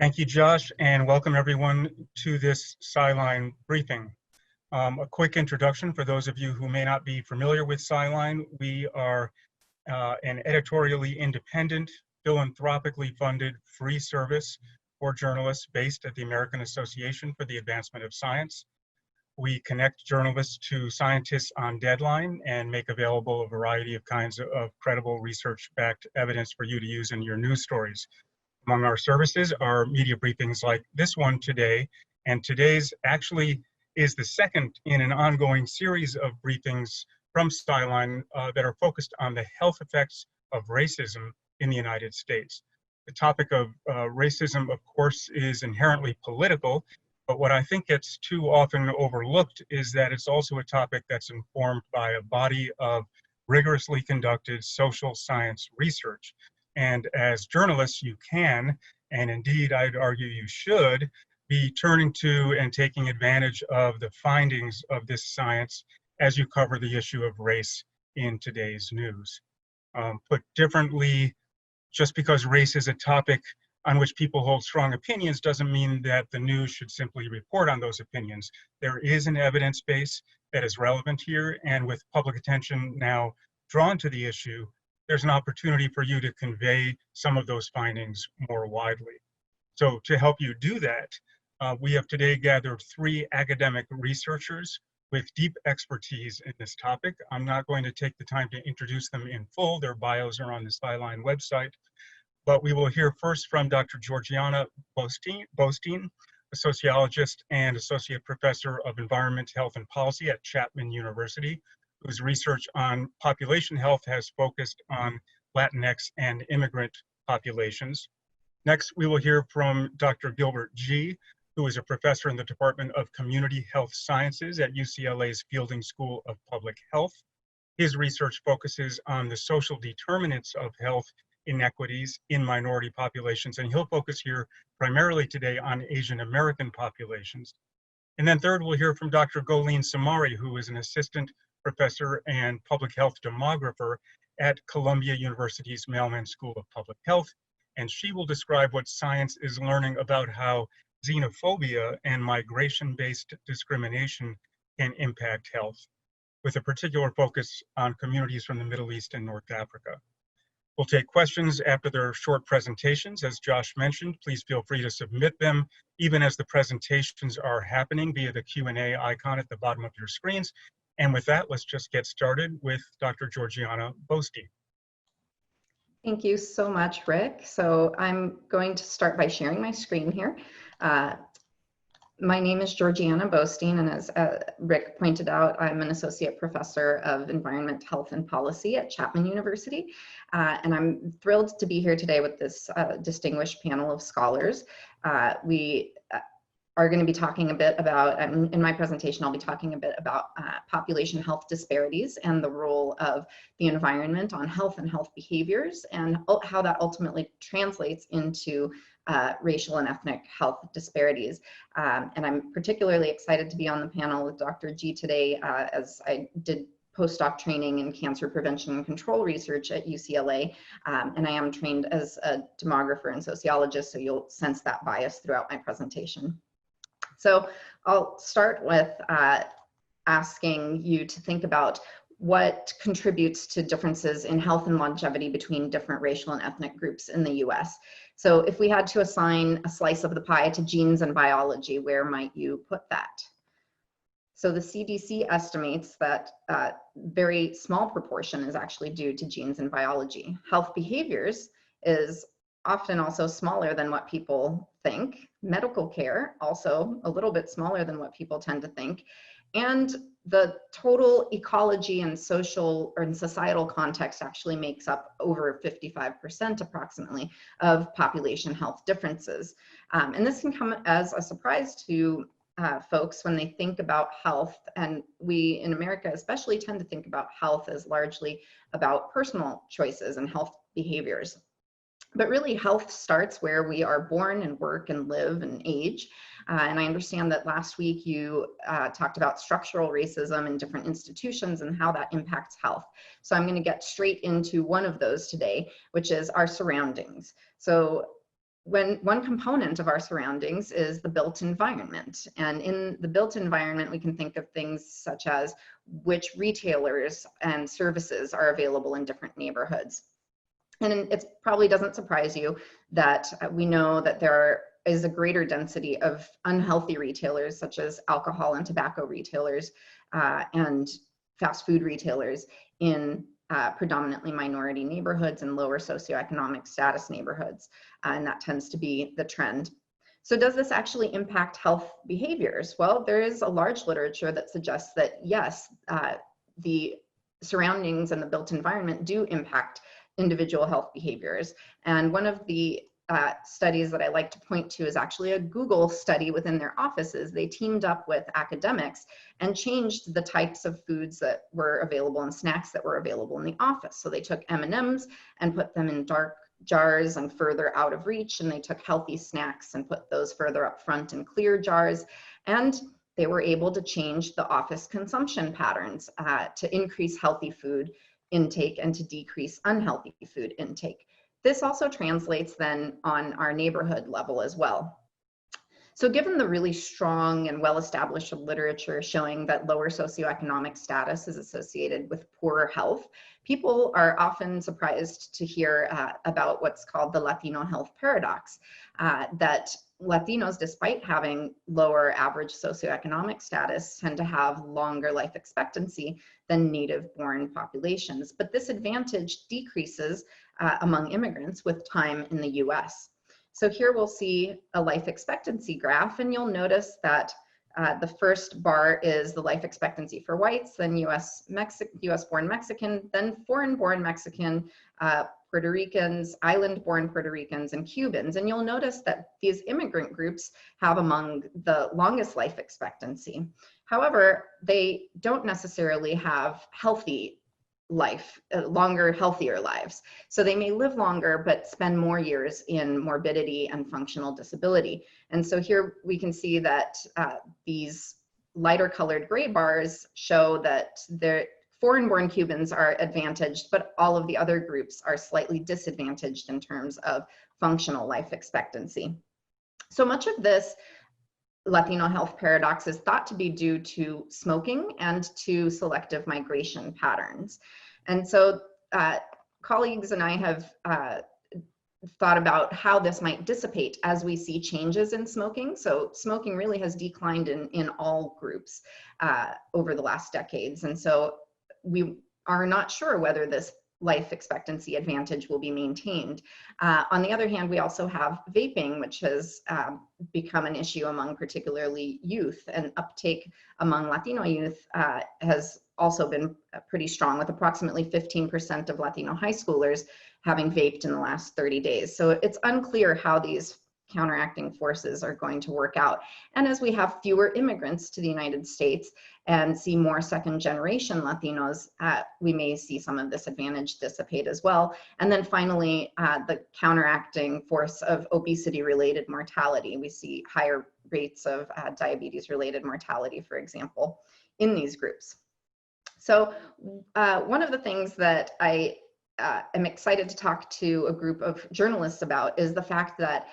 Thank you, Josh, and welcome everyone to this Sciline briefing. A quick introduction for those of you who may not be familiar with Sciline. We are an editorially independent, philanthropically funded free service for journalists based at the American Association for the Advancement of Science. We connect journalists to scientists on deadline and make available a variety of kinds of credible research-backed evidence for you to use in your news stories. Among our services are media briefings like this one today, and today's actually is the second in an ongoing series of briefings from Sciline that are focused on the health effects of racism in the United States. The topic of racism, of course, is inherently political, but what I think gets too often overlooked is that it's also a topic that's informed by a body of rigorously conducted social science research. And as journalists, you can, and indeed I'd argue you should, be turning to and taking advantage of the findings of this science as you cover the issue of race in today's news. Put differently, just because race is a topic on which people hold strong opinions doesn't mean that the news should simply report on those opinions. There is an evidence base that is relevant here, and with public attention now drawn to the issue, there's an opportunity for you to convey some of those findings more widely. So to help you do that, we have today gathered three academic researchers with deep expertise in this topic. I'm not going to take the time to introduce them in full. Their bios are on the Sciline website, but we will hear first from Dr. Georgiana Bostein, a sociologist and associate professor of environment, health, and policy at Chapman University, whose research on population health has focused on Latinx and immigrant populations. Next, we will hear from Dr. Gilbert G., who is a professor in the Department of Community Health Sciences at UCLA's Fielding School of Public Health. His research focuses on the social determinants of health inequities in minority populations, and he'll focus here primarily today on Asian American populations. And then third, we'll hear from Dr. Goleen Samari, who is an assistant professor and public health demographer at Columbia University's Mailman School of Public Health, and she will describe what science is learning about how xenophobia and migration-based discrimination can impact health, with a particular focus on communities from the Middle East and North Africa. We'll take questions after their short presentations. As Josh mentioned, please feel free to submit them even as the presentations are happening via the Q&A icon at the bottom of your screens. And with that, let's just get started with Dr. Georgiana Bostein. Thank you so much, Rick. So I'm going to start by sharing my screen here. My name is Georgiana Bostein, and as Rick pointed out, I'm an associate professor of environment, health, and policy at Chapman University. And I'm thrilled to be here today with this distinguished panel of scholars. We are going to be talking a bit about, in my presentation, I'll be talking a bit about population health disparities and the role of the environment on health and health behaviors, and how that ultimately translates into racial and ethnic health disparities. And I'm particularly excited to be on the panel with Dr. G today, as I did postdoc training in cancer prevention and control research at UCLA, and I am trained as a demographer and sociologist, so you'll sense that bias throughout my presentation. So I'll start with asking you to think about what contributes to differences in health and longevity between different racial and ethnic groups in the US. So if we had to assign a slice of the pie to genes and biology, where might you put that? So the CDC estimates that a very small proportion is actually due to genes and biology. Health behaviors is often also smaller than what people think. Medical care, also a little bit smaller than what people tend to think. And the total ecology and social or societal context actually makes up over 55% approximately of population health differences. And this can come as a surprise to folks when they think about health, and we in America especially tend to think about health as largely about personal choices and health behaviors. But really, health starts where we are born and work and live and age. And I understand that last week you talked about structural racism in different institutions and how that impacts health. So I'm going to get straight into one of those today, which is our surroundings. So when one component of our surroundings is the built environment. And in the built environment, we can think of things such as which retailers and services are available in different neighborhoods. And it probably doesn't surprise you that we know that there is a greater density of unhealthy retailers, such as alcohol and tobacco retailers and fast food retailers in predominantly minority neighborhoods and lower socioeconomic status neighborhoods. And that tends to be the trend. So does this actually impact health behaviors? Well, there is a large literature that suggests that yes, the surroundings and the built environment do impact individual health behaviors. And one of the studies that I like to point to is actually a Google study within their offices. They teamed up with academics and changed the types of foods that were available and snacks that were available in the office. So they took M&Ms and put them in dark jars and further out of reach, and they took healthy snacks and put those further up front in clear jars. And they were able to change the office consumption patterns to increase healthy food intake and to decrease unhealthy food intake. This also translates then on our neighborhood level as well. So given the really strong and well-established literature showing that lower socioeconomic status is associated with poorer health, people are often surprised to hear about what's called the Latino health paradox, that Latinos, despite having lower average socioeconomic status, tend to have longer life expectancy than native-born populations. But this advantage decreases among immigrants with time in the US. So here we'll see a life expectancy graph, and you'll notice that the first bar is the life expectancy for whites, then US-born Mexican, then foreign-born Mexican, Puerto Ricans, island-born Puerto Ricans, and Cubans. And you'll notice that these immigrant groups have among the longest life expectancy. However, they don't necessarily have healthy life, longer, healthier lives. So they may live longer, but spend more years in morbidity and functional disability. And so here we can see that these lighter colored gray bars show that the foreign-born Cubans are advantaged, but all of the other groups are slightly disadvantaged in terms of functional life expectancy. So much of this Latino health paradox is thought to be due to smoking and to selective migration patterns. And so colleagues and I have thought about how this might dissipate as we see changes in smoking. So smoking really has declined in all groups over the last decades. And so we are not sure whether this life expectancy advantage will be maintained. On the other hand, we also have vaping, which has become an issue among particularly youth, and uptake among Latino youth has also been pretty strong, with approximately 15% of Latino high schoolers having vaped in the last 30 days. So it's unclear how these counteracting forces are going to work out. And as we have fewer immigrants to the United States and see more second generation Latinos, we may see some of this advantage dissipate as well. And then finally, the counteracting force of obesity related mortality. We see higher rates of diabetes related mortality, for example, in these groups. So one of the things that I am excited to talk to a group of journalists about is the fact that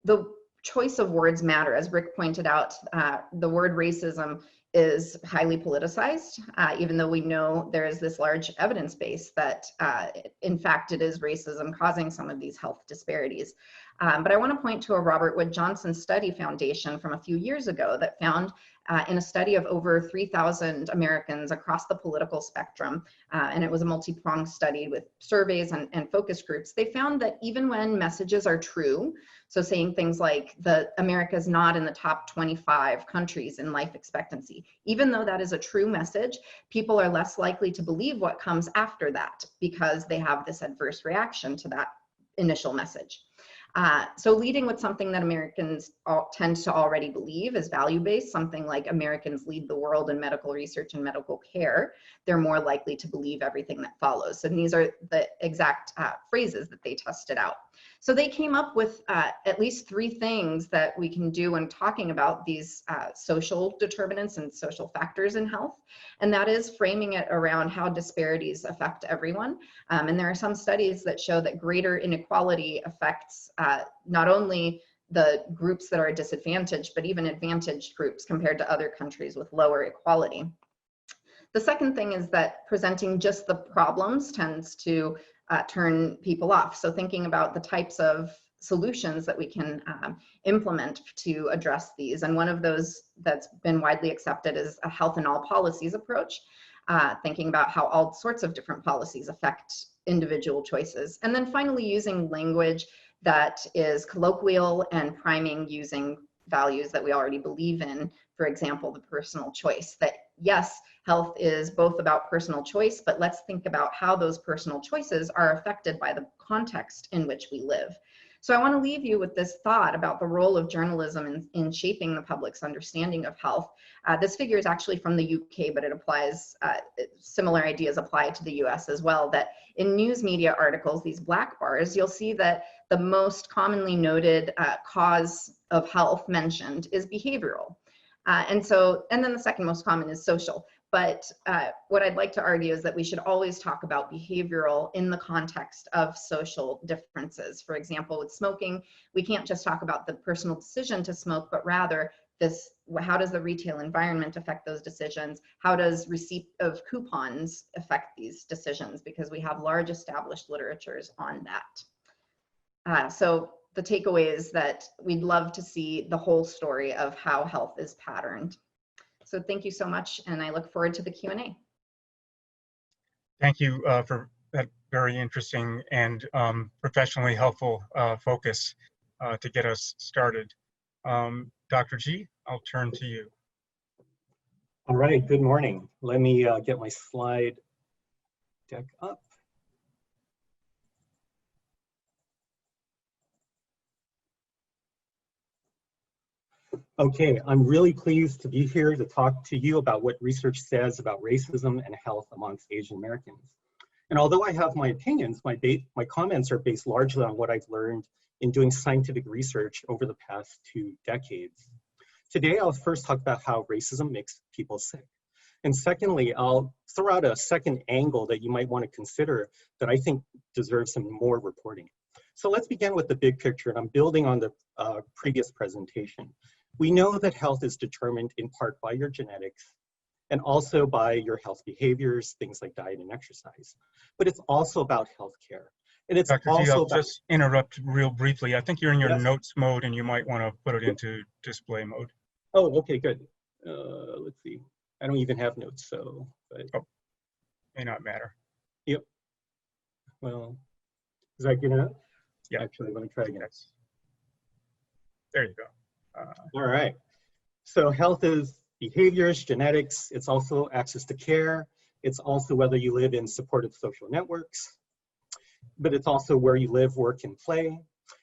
the choice of words matter. As Rick pointed out, the word racism is highly politicized, even though we know there is this large evidence base that in fact it is racism causing some of these health disparities. But I want to point to a Robert Wood Johnson study foundation from a few years ago that found in a study of over 3,000 Americans across the political spectrum, and it was a multi-pronged study with surveys and focus groups, they found that even when messages are true, so saying things like America's not in the top 25 countries in life expectancy, even though that is a true message, people are less likely to believe what comes after that because they have this adverse reaction to that initial message. So leading with something that Americans tend to already believe is value-based, something like Americans lead the world in medical research and medical care, they're more likely to believe everything that follows. And these are the exact phrases that they tested out. So they came up with at least 3 things that we can do when talking about these social determinants and social factors in health. And that is framing it around how disparities affect everyone. And there are some studies that show that greater inequality affects not only the groups that are disadvantaged, but even advantaged groups compared to other countries with lower equality. The second thing is that presenting just the problems tends to turn people off. So thinking about the types of solutions that we can implement to address these. And one of those that's been widely accepted is a health in all policies approach, thinking about how all sorts of different policies affect individual choices. And then finally, using language that is colloquial and priming using values that we already believe in. For example, the personal choice, that yes, health is both about personal choice, but let's think about how those personal choices are affected by the context in which we live. So I want to leave you with this thought about the role of journalism in shaping the public's understanding of health. This figure is actually from the UK, but it applies, similar ideas apply to the US as well, that in news media articles, these black bars, you'll see that the most commonly noted cause of health mentioned is behavioral. And then the second most common is social. But what I'd like to argue is that we should always talk about behavioral in the context of social differences. For example, with smoking, we can't just talk about the personal decision to smoke, but rather how does the retail environment affect those decisions? How does receipt of coupons affect these decisions? Because we have large established literatures on that. So the takeaway is that we'd love to see the whole story of how health is patterned. So thank you so much, and I look forward to the Q&A. Thank you for that very interesting and professionally helpful focus to get us started. Dr. G, I'll turn to you. All right, good morning. Let me get my slide deck up. Okay, I'm really pleased to be here to talk to you about what research says about racism and health amongst Asian Americans. And although I have my opinions, my comments are based largely on what I've learned in doing scientific research over the past 2 decades. Today, I'll first talk about how racism makes people sick. And secondly, I'll throw out a second angle that you might want to consider that I think deserves some more reporting. So let's begin with the big picture, and I'm building on the previous presentation. We know that health is determined in part by your genetics and also by your health behaviors, things like diet and exercise. But it's also about healthcare. And it's Dr. also G, I'll about, just interrupt real briefly. I think you're in your yes. notes mode and you might want to put it into display mode. Oh, okay, good. Let's see. I don't even have notes, so. But, oh, may not matter. Yep. Well, is that good enough? Yeah. Actually, let me try again. Yes. There you go. All right. So health is behaviors, genetics. It's also access to care. It's also whether you live in supportive social networks, but it's also where you live, work, and play.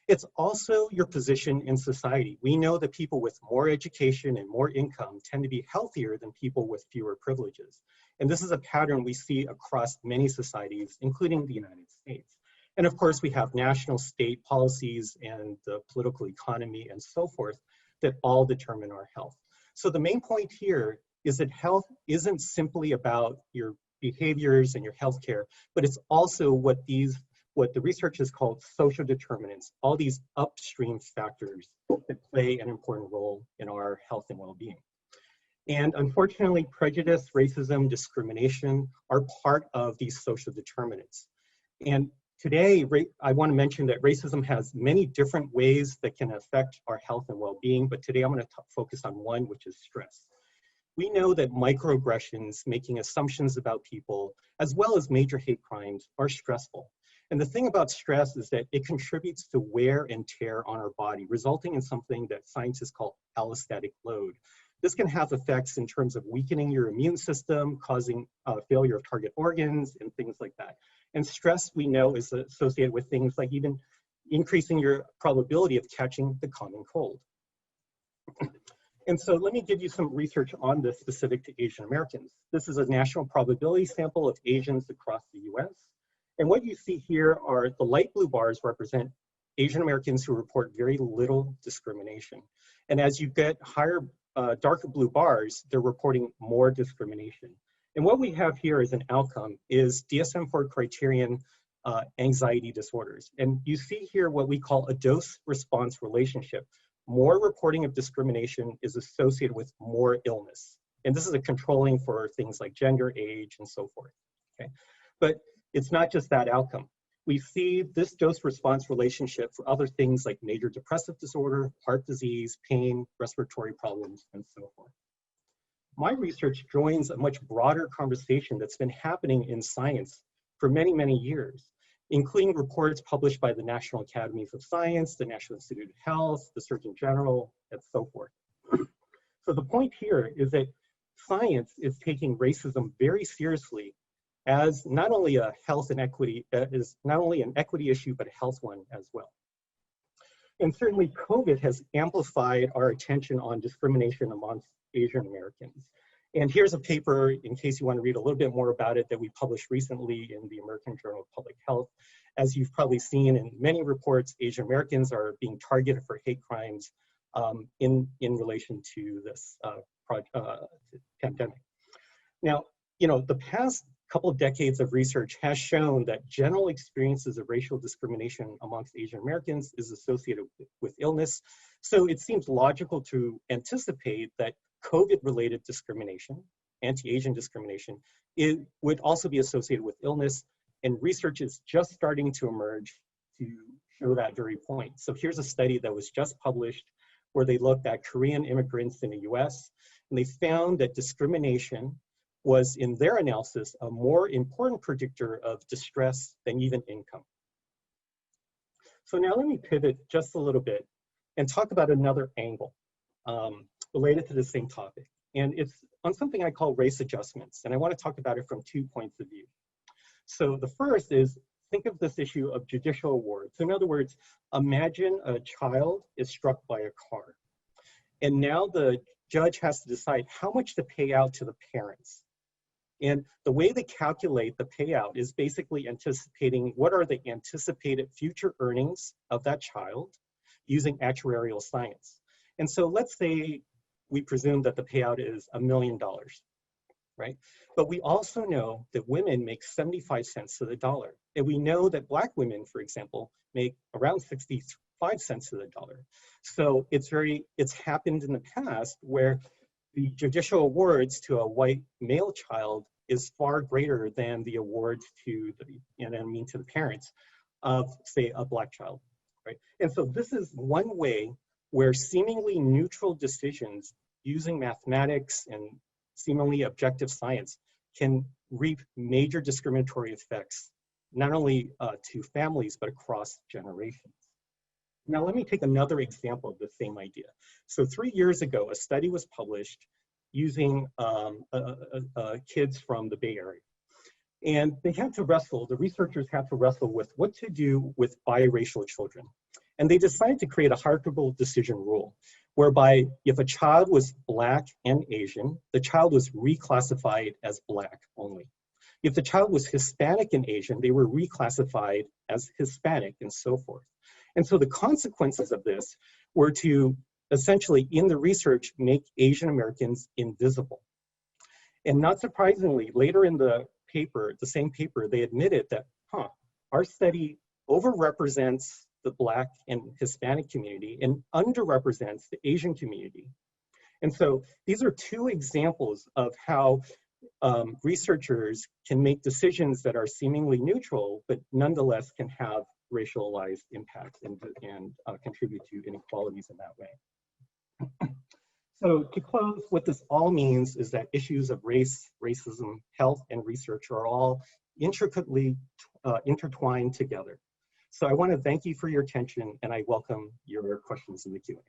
It's also your position in society. We know that people with more education and more income tend to be healthier than people with fewer privileges. And this is a pattern we see across many societies, including the United States. And of course, we have national state policies and the political economy and so forth that all determine our health. So the main point here is that health isn't simply about your behaviors and your healthcare, but it's also what the research has called social determinants, all these upstream factors that play an important role in our health and well-being. And unfortunately, prejudice, racism, discrimination are part of these social determinants. And today, I want to mention that racism has many different ways that can affect our health and well-being, but today I'm going to focus on one, which is stress. We know that microaggressions, making assumptions about people, as well as major hate crimes, are stressful. And the thing about stress is that it contributes to wear and tear on our body, resulting in something that scientists call allostatic load. This can have effects in terms of weakening your immune system, causing failure of target organs and things like that. And stress, we know, is associated with things like even increasing your probability of catching the common cold. And so let me give you some research on this specific to Asian Americans. This is a national probability sample of Asians across the US. And what you see here are the light blue bars represent Asian Americans who report very little discrimination. And as you get higher, darker blue bars, they're reporting more discrimination. And what we have here as an outcome is DSM-4 criterion anxiety disorders. And you see here what we call a dose-response relationship. More reporting of discrimination is associated with more illness. And this is a controlling for things like gender, age, and so forth, okay? But it's not just that outcome. We see this dose-response relationship for other things like major depressive disorder, heart disease, pain, respiratory problems, and so forth. My research joins a much broader conversation that's been happening in science for many, many years, including reports published by the National Academies of Science, the National Institute of Health, the Surgeon General, and so forth. So the point here is that science is taking racism very seriously as not only a health and equity, is not only an equity issue, but a health one as well. And certainly COVID has amplified our attention on discrimination amongst Asian Americans. And here's a paper, in case you want to read a little bit more about it, that we published recently in the American Journal of Public Health. As you've probably seen in many reports, Asian Americans are being targeted for hate crimes in relation to this pandemic. Now, you know, the past couple of decades of research has shown that general experiences of racial discrimination amongst Asian Americans is associated with illness. So it seems logical to anticipate that COVID-related discrimination, anti-Asian discrimination, it would also be associated with illness, and research is just starting to emerge to show that very point. So here's a study that was just published where they looked at Korean immigrants in the US, and they found that discrimination was, in their analysis, a more important predictor of distress than even income. So now let me pivot just a little bit and talk about another angle related to the same topic. And it's on something I call race adjustments. And I want to talk about it from 2 points of view. So the first is, think of this issue of judicial awards. In other words, imagine a child is struck by a car. And now the judge has to decide how much to pay out to the parents. And the way they calculate the payout is basically anticipating what are the anticipated future earnings of that child using actuarial science. And so let's say we presume that the payout is $1 million, right? But we also know that women make 75 cents to the dollar. And we know that Black women, for example, make around 65 cents to the dollar. So it's happened in the past where the judicial awards to a white male child is far greater than the awards to the parents of, say, a Black child, right? And so this is one way where seemingly neutral decisions using mathematics and seemingly objective science can reap major discriminatory effects, not only to families, but across generations. Now, let me take another example of the same idea. So 3 years ago, a study was published using kids from the Bay Area. And they had to wrestle, the researchers had to wrestle with what to do with biracial children. And they decided to create a hierarchical decision rule, whereby if a child was Black and Asian, the child was reclassified as Black only. If the child was Hispanic and Asian, they were reclassified as Hispanic and so forth. And so the consequences of this were to essentially, in the research, make Asian Americans invisible. And not surprisingly, later in the paper, the same paper, they admitted that, our study overrepresents the Black and Hispanic community and underrepresents the Asian community. And so these are two examples of how researchers can make decisions that are seemingly neutral, but nonetheless can have racialized impacts and contribute to inequalities in that way. So to close, what this all means is that issues of race, racism, health, and research are all intricately intertwined together. So I want to thank you for your attention, and I welcome your questions in the Q&A.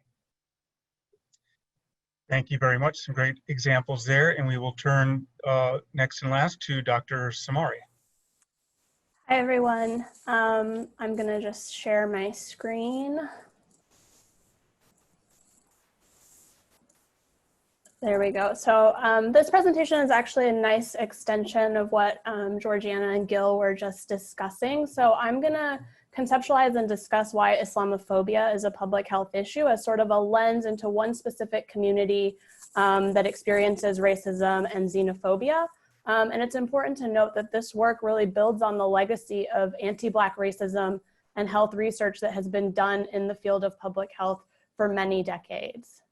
Thank you very much. Some great examples there. And we will turn next and last to Dr. Samari. Hi, everyone. I'm going to just share my screen. There we go. So this presentation is actually a nice extension of what Georgiana and Gil were just discussing. So I'm going to conceptualize and discuss why Islamophobia is a public health issue as sort of a lens into one specific community that experiences racism and xenophobia. And it's important to note that this work really builds on the legacy of anti-Black racism and health research that has been done in the field of public health for many decades.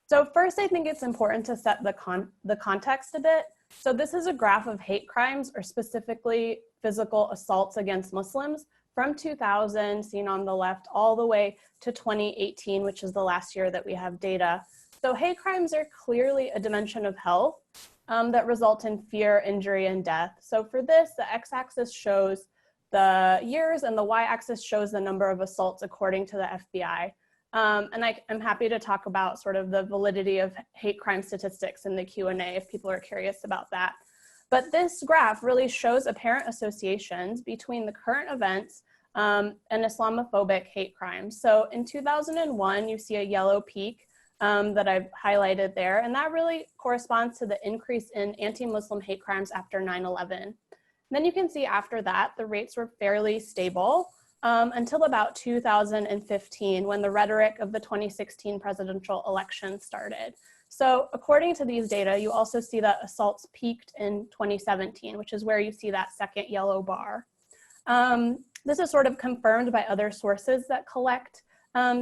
So first, I think it's important to set the context a bit. So this is a graph of hate crimes, or specifically physical assaults against Muslims, from 2000, seen on the left, all the way to 2018, which is the last year that we have data. So hate crimes are clearly a dimension of health that result in fear, injury, and death. So for this, the x-axis shows the years and the y-axis shows the number of assaults according to the FBI. And I'm happy to talk about sort of the validity of hate crime statistics in the Q&A if people are curious about that. But this graph really shows apparent associations between the current events and Islamophobic hate crimes. So in 2001, you see a yellow peak that I've highlighted there, and that really corresponds to the increase in anti-Muslim hate crimes after 9/11. Then you can see after that, the rates were fairly stable until about 2015, when the rhetoric of the 2016 presidential election started. So according to these data, you also see that assaults peaked in 2017, which is where you see that second yellow bar. This is sort of confirmed by other sources that collect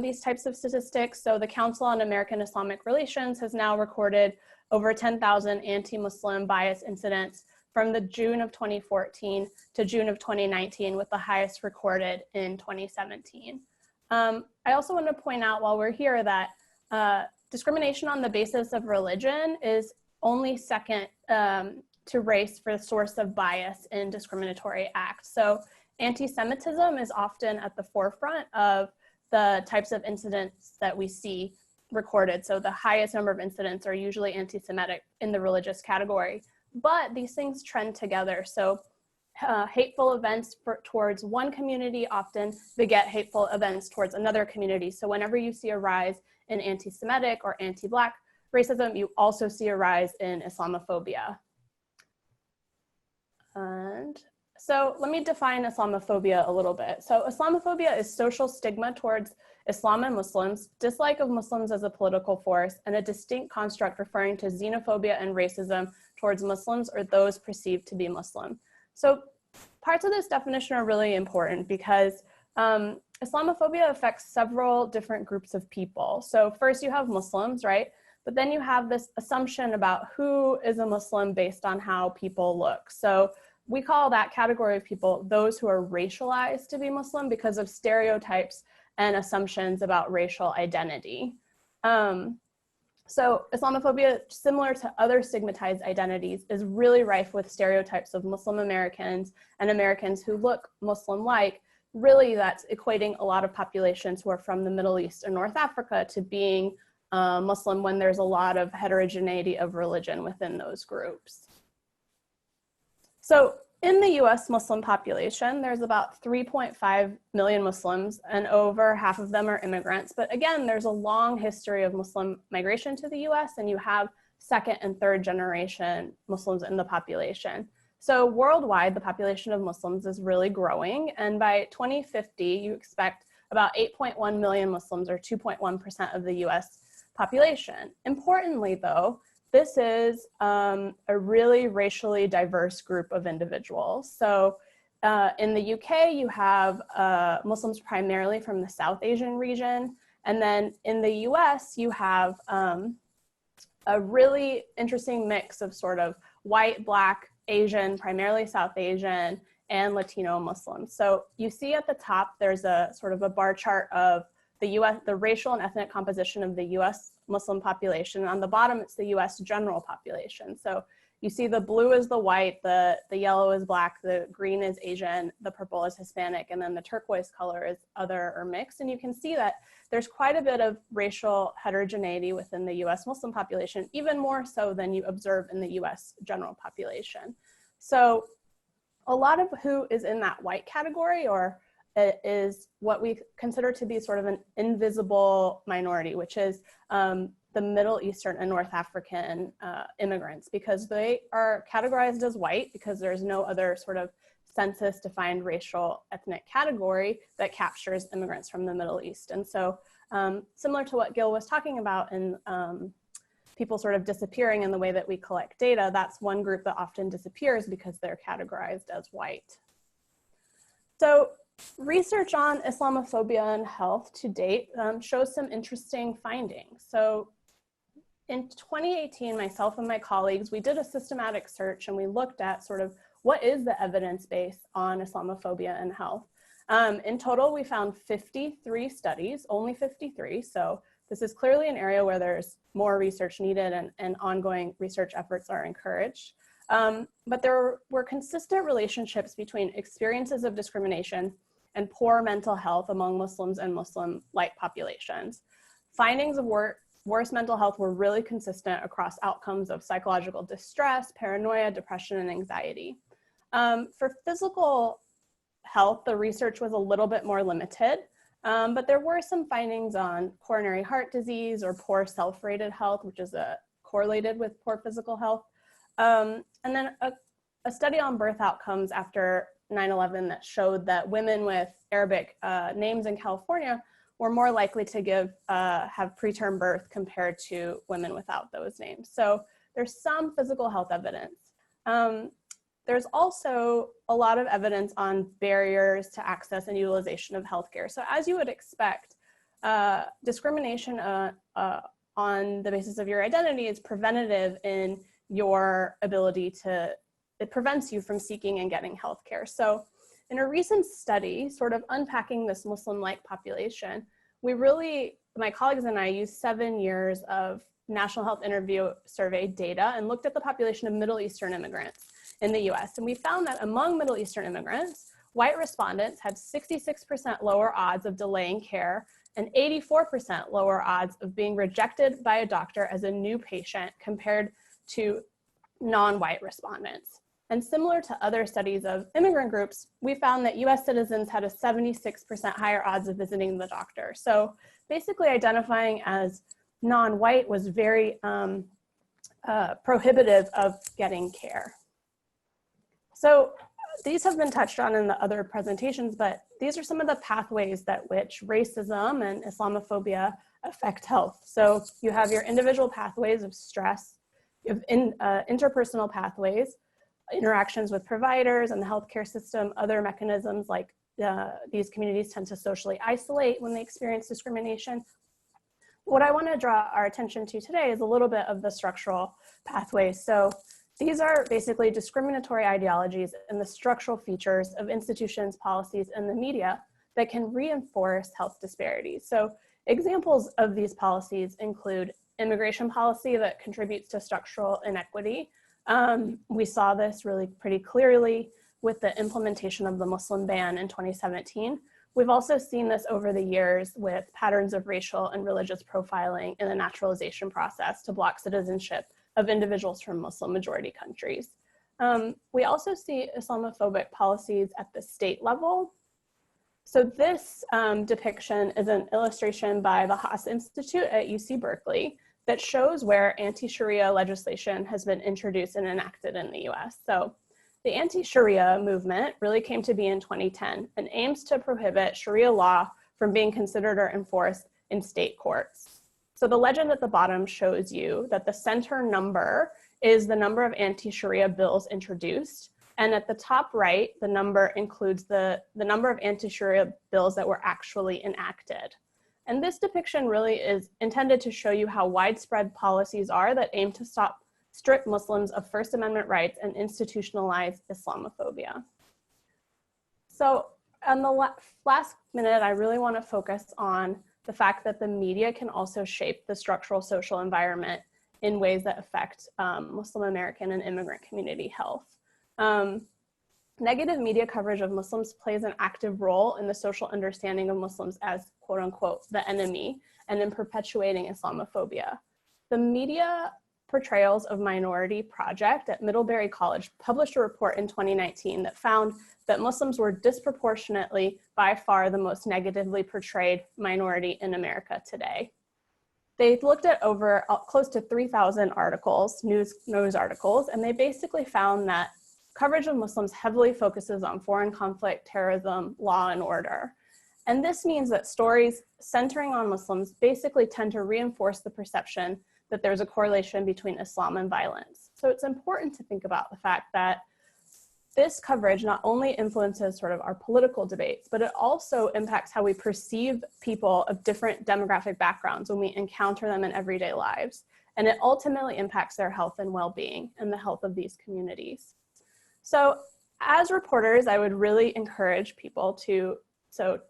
these types of statistics. So the Council on American Islamic Relations has now recorded over 10,000 anti-Muslim bias incidents from the June of 2014 to June of 2019, with the highest recorded in 2017. I also want to point out while we're here that discrimination on the basis of religion is only second to race for the source of bias in discriminatory acts. So anti-Semitism is often at the forefront of the types of incidents that we see recorded. So the highest number of incidents are usually anti-Semitic in the religious category, but these things trend together. So hateful events towards one community often beget hateful events towards another community. So whenever you see a rise in anti-Semitic or anti-Black racism, you also see a rise in Islamophobia. And so let me define Islamophobia a little bit. So Islamophobia is social stigma towards Islam and Muslims, dislike of Muslims as a political force, and a distinct construct referring to xenophobia and racism towards Muslims or those perceived to be Muslim. So parts of this definition are really important because Islamophobia affects several different groups of people. So first you have Muslims, right? But then you have this assumption about who is a Muslim based on how people look. So we call that category of people those who are racialized to be Muslim because of stereotypes and assumptions about racial identity. So Islamophobia, similar to other stigmatized identities, is really rife with stereotypes of Muslim Americans and Americans who look Muslim-like. Really, that's equating a lot of populations who are from the Middle East and North Africa to being Muslim when there's a lot of heterogeneity of religion within those groups. So in the US Muslim population, there's about 3.5 million Muslims, and over half of them are immigrants. But again, there's a long history of Muslim migration to the US, and you have second and third generation Muslims in the population. So worldwide, the population of Muslims is really growing. And by 2050, you expect about 8.1 million Muslims, or 2.1% of the US population. Importantly, though, this is a really racially diverse group of individuals. So in the UK, you have Muslims primarily from the South Asian region. And then in the US, you have a really interesting mix of sort of white, Black, Asian, primarily South Asian, and Latino Muslims. So you see at the top, there's a sort of a bar chart of the racial and ethnic composition of the US Muslim population. On the bottom, it's the US general population. So you see the blue is the white, the yellow is Black, the green is Asian, the purple is Hispanic, and then the turquoise color is other or mixed. And you can see that there's quite a bit of racial heterogeneity within the US Muslim population, even more so than you observe in the US general population. So a lot of who is in that white category or is what we consider to be sort of an invisible minority, which is the Middle Eastern and North African immigrants, because they are categorized as white because there's no other sort of census-defined racial ethnic category that captures immigrants from the Middle East. And so similar to what Gil was talking about in people sort of disappearing in the way that we collect data, that's one group that often disappears because they're categorized as white. So research on Islamophobia and health to date shows some interesting findings. So in 2018, myself and my colleagues, we did a systematic search and we looked at sort of what is the evidence base on Islamophobia and health. In total, we found 53 studies, only 53. So this is clearly an area where there's more research needed and ongoing research efforts are encouraged. But there were consistent relationships between experiences of discrimination and poor mental health among Muslims and Muslim-like populations. Findings of worse mental health were really consistent across outcomes of psychological distress, paranoia, depression, and anxiety. For physical health, the research was a little bit more limited, but there were some findings on coronary heart disease or poor self-rated health, which is correlated with poor physical health. And then a study on birth outcomes after 9/11 that showed that women with Arabic names in California were more likely to have preterm birth compared to women without those names. So there's some physical health evidence. There's also a lot of evidence on barriers to access and utilization of healthcare. So as you would expect, discrimination on the basis of your identity is preventative in your ability it prevents you from seeking and getting healthcare. So in a recent study, sort of unpacking this Muslim-like population, my colleagues and I used 7 years of National Health Interview Survey data and looked at the population of Middle Eastern immigrants in the US. And we found that among Middle Eastern immigrants, white respondents had 66% lower odds of delaying care and 84% lower odds of being rejected by a doctor as a new patient compared to non-white respondents. And similar to other studies of immigrant groups, we found that US citizens had a 76% higher odds of visiting the doctor. So basically identifying as non-white was very prohibitive of getting care. So these have been touched on in the other presentations, but these are some of the pathways that which racism and Islamophobia affect health. So you have your individual pathways of stress, you have interpersonal pathways, interactions with providers and the healthcare system, other mechanisms like these communities tend to socially isolate when they experience discrimination. What I want to draw our attention to today is a little bit of the structural pathways. So these are basically discriminatory ideologies and the structural features of institutions, policies, and the media that can reinforce health disparities. So examples of these policies include immigration policy that contributes to structural inequity. We saw this really pretty clearly with the implementation of the Muslim ban in 2017. We've also seen this over the years with patterns of racial and religious profiling in the naturalization process to block citizenship of individuals from Muslim majority countries. We also see Islamophobic policies at the state level. So this depiction is an illustration by the Haas Institute at UC Berkeley that shows where anti-Sharia legislation has been introduced and enacted in the US. So the anti-Sharia movement really came to be in 2010 and aims to prohibit Sharia law from being considered or enforced in state courts. So the legend at the bottom shows you that the center number is the number of anti-Sharia bills introduced. And at the top right, the number includes the number of anti-Sharia bills that were actually enacted. And this depiction really is intended to show you how widespread policies are that aim to strip Muslims of First Amendment rights and institutionalize Islamophobia. So on the last minute, I really want to focus on the fact that the media can also shape the structural social environment in ways that affect Muslim American and immigrant community health. Negative media coverage of Muslims plays an active role in the social understanding of Muslims as quote unquote the enemy and in perpetuating Islamophobia. The media portrayals of Minority Project at Middlebury College published a report in 2019 that found that Muslims were disproportionately by far the most negatively portrayed minority in America today. They looked at close to 3,000 articles, news articles, and they basically found that coverage of Muslims heavily focuses on foreign conflict, terrorism, law and order. And this means that stories centering on Muslims basically tend to reinforce the perception that there's a correlation between Islam and violence. So it's important to think about the fact that this coverage not only influences sort of our political debates, but it also impacts how we perceive people of different demographic backgrounds when we encounter them in everyday lives. And it ultimately impacts their health and well-being and the health of these communities. So as reporters, I would really encourage people to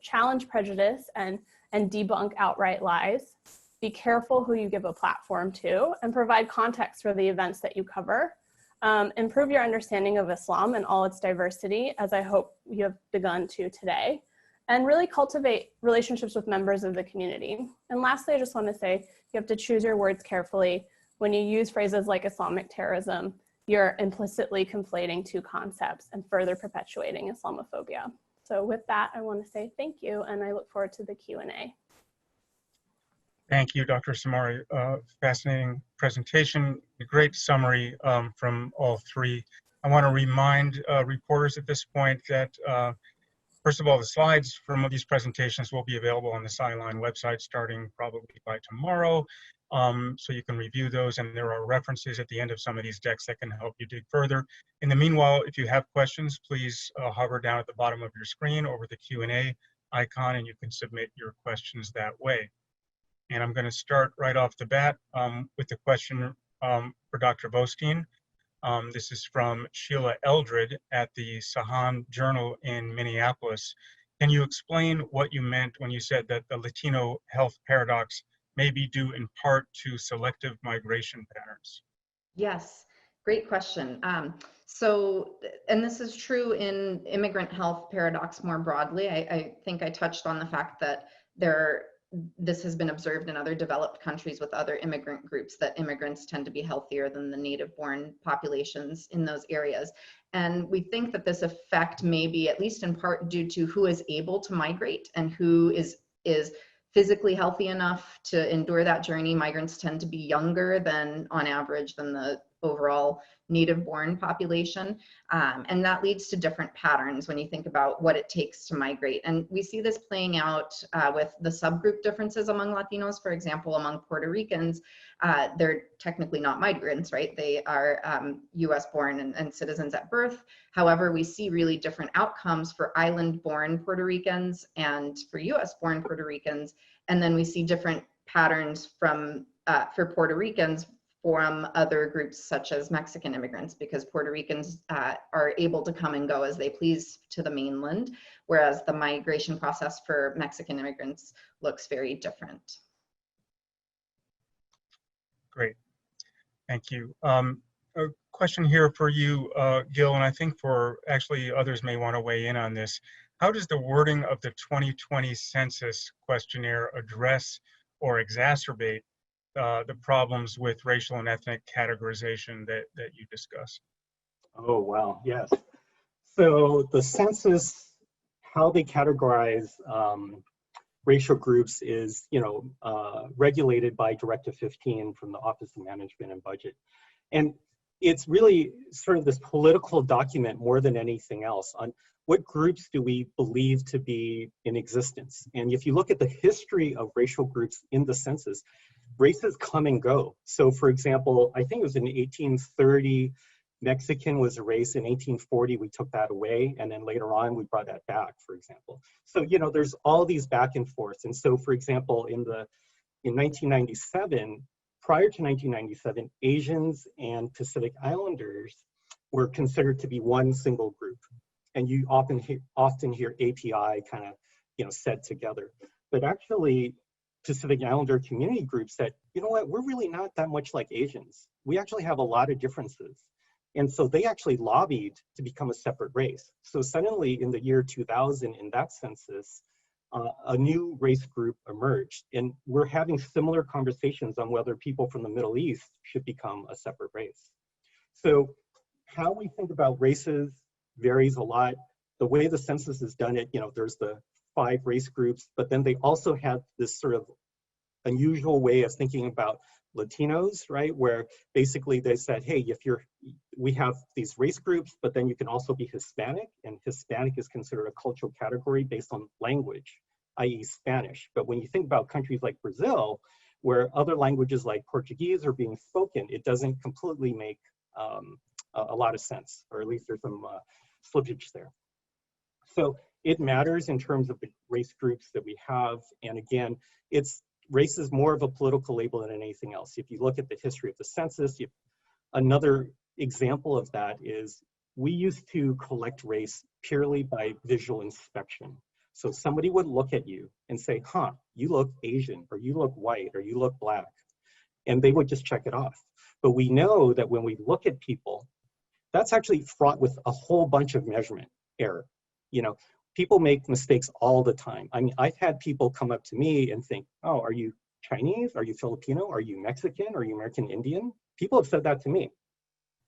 challenge prejudice and debunk outright lies, be careful who you give a platform to, and provide context for the events that you cover. Improve your understanding of Islam and all its diversity, as I hope you have begun to today, and really cultivate relationships with members of the community. And lastly, I just want to say, you have to choose your words carefully. When you use phrases like Islamic terrorism, you're implicitly conflating two concepts and further perpetuating Islamophobia. So with that, I want to say thank you, and I look forward to the Q&A. Thank you, Dr. Samari. Fascinating presentation, a great summary from all three. I want to remind reporters at this point that, first of all, the slides from these presentations will be available on the Sideline website starting probably by tomorrow. So you can review those, and there are references at the end of some of these decks that can help you dig further. In the meanwhile, if you have questions, please hover down at the bottom of your screen over the Q&A icon, and you can submit your questions that way. And I'm going to start right off the bat with the question for Dr. Bostein. This is from Sheila Eldred at the Sahan Journal in Minneapolis. Can you explain what you meant when you said that the Latino health paradox may be due in part to selective migration patterns? Yes, great question. And this is true in immigrant health paradox more broadly. I think I touched on the fact that this has been observed in other developed countries with other immigrant groups, that immigrants tend to be healthier than the native-born populations in those areas. And we think that this effect may be at least in part due to who is able to migrate and who is physically healthy enough to endure that journey. Migrants tend to be younger than, on average, than the overall native-born population. And that leads to different patterns when you think about what it takes to migrate. And we see this playing out with the subgroup differences among Latinos. For example, among Puerto Ricans, they're technically not migrants, right? They are US born and citizens at birth. However, we see really different outcomes for island-born Puerto Ricans and for US born Puerto Ricans. And then we see different patterns for Puerto Ricans from other groups such as Mexican immigrants, because Puerto Ricans are able to come and go as they please to the mainland, whereas the migration process for Mexican immigrants looks very different. Great, thank you. A question here for you, Gil, and I think for actually others may want to weigh in on this. How does the wording of the 2020 census questionnaire address or exacerbate the problems with racial and ethnic categorization that you discussed? Oh, wow, yes. So the census, how they categorize racial groups is, regulated by Directive 15 from the Office of Management and Budget. And it's really sort of this political document more than anything else on what groups do we believe to be in existence. And if you look at the history of racial groups in the census, races come and go. So for example, I think it was in 1830, Mexican was a race. In 1840, we took that away. And then later on, we brought that back, for example. So, there's all these back and forth. And so, for example, in 1997, prior to 1997, Asians and Pacific Islanders were considered to be one single group. And you often hear API kind of, said together. But actually, Pacific Islander community groups said, you know what, we're really not that much like Asians. We actually have a lot of differences. And so they actually lobbied to become a separate race. So suddenly in the year 2000, in that census, a new race group emerged. And we're having similar conversations on whether people from the Middle East should become a separate race. So how we think about races varies a lot. The way the census has done it, there's the 5 race groups, but then they also have this sort of unusual way of thinking about Latinos, right? Where basically they said, hey, we have these race groups, but then you can also be Hispanic, and Hispanic is considered a cultural category based on language, i.e. Spanish. But when you think about countries like Brazil, where other languages like Portuguese are being spoken, it doesn't completely make a lot of sense, or at least there's some slippage there. So it matters in terms of the race groups that we have. And again, race is more of a political label than anything else. If you look at the history of the census, another example of that is we used to collect race purely by visual inspection. So somebody would look at you and say, huh, you look Asian, or you look white, or you look black. And they would just check it off. But we know that when we look at people, that's actually fraught with a whole bunch of measurement error. You know, people make mistakes all the time. I mean, I've had people come up to me and think, oh, are you Chinese? Are you Filipino? Are you Mexican? Are you American Indian? People have said that to me,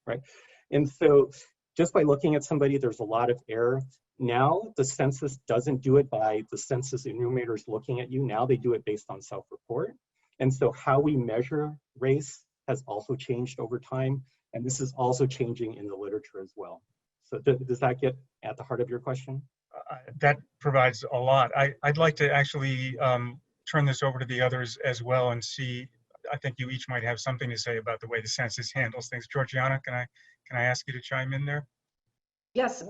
right? And so just by looking at somebody, there's a lot of error. Now, the census doesn't do it by the census enumerators looking at you. Now they do it based on self-report. And so how we measure race has also changed over time. And this is also changing in the literature as well. So does that get at the heart of your question? That provides a lot. I'd like to actually turn this over to the others as well and see, I think you each might have something to say about the way the census handles things. Georgiana, can I ask you to chime in there? Yes,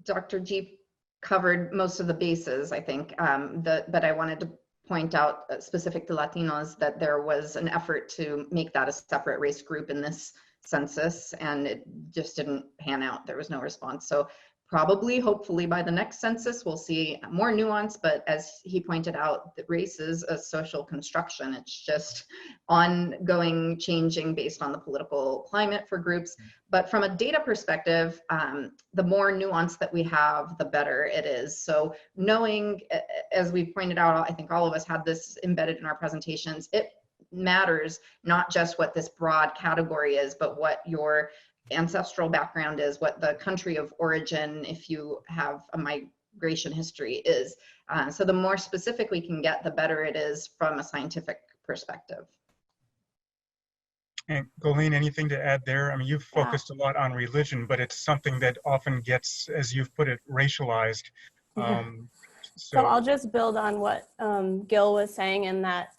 Dr. G covered most of the bases, I think, but I wanted to point out specific to Latinos that there was an effort to make that a separate race group in this census, and it just didn't pan out. There was no response. So probably, hopefully by the next census, we'll see more nuance, but as he pointed out, the race is a social construction. It's just ongoing changing based on the political climate for groups. But from a data perspective, the more nuance that we have, the better it is. So knowing, as we pointed out, I think all of us had this embedded in our presentations, it matters not just what this broad category is, but what your ancestral background is, what the country of origin, if you have a migration history, is. So the more specific we can get, the better it is from a scientific perspective. And Colleen, anything to add there? I mean, you've focused a lot on religion, but it's something that often gets, as you've put it, racialized. So I'll just build on what Gil was saying, in that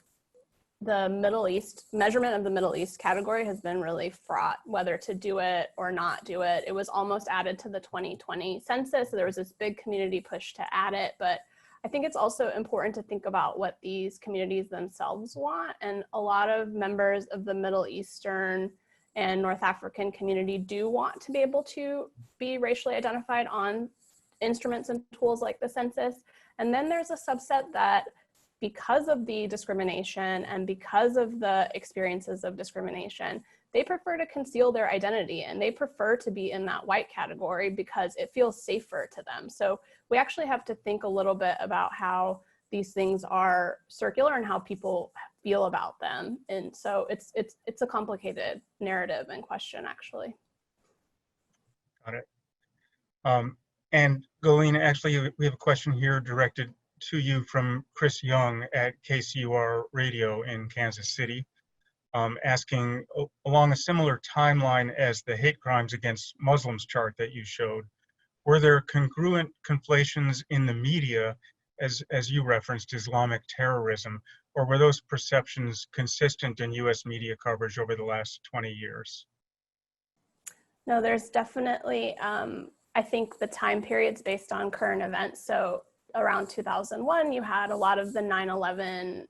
the Middle East, measurement of the Middle East category has been really fraught, whether to do it or not do it. It was almost added to the 2020 census. So there was this big community push to add it, but I think it's also important to think about what these communities themselves want. And a lot of members of the Middle Eastern and North African community do want to be able to be racially identified on instruments and tools like the census. And then there's a subset that, because of the discrimination and because of the experiences of discrimination, they prefer to conceal their identity, and they prefer to be in that white category because it feels safer to them. So we actually have to think a little bit about how these things are circular and how people feel about them. And so it's a complicated narrative and question, actually. Got it. And Colleen, actually, we have a question here directed to you from Chris Young at KCUR Radio in Kansas City, asking along a similar timeline as the hate crimes against Muslims chart that you showed, were there congruent conflations in the media, as you referenced Islamic terrorism, or were those perceptions consistent in US media coverage over the last 20 years? No, there's definitely, I think the time periods based on current events. So around 2001, you had a lot of the 9/11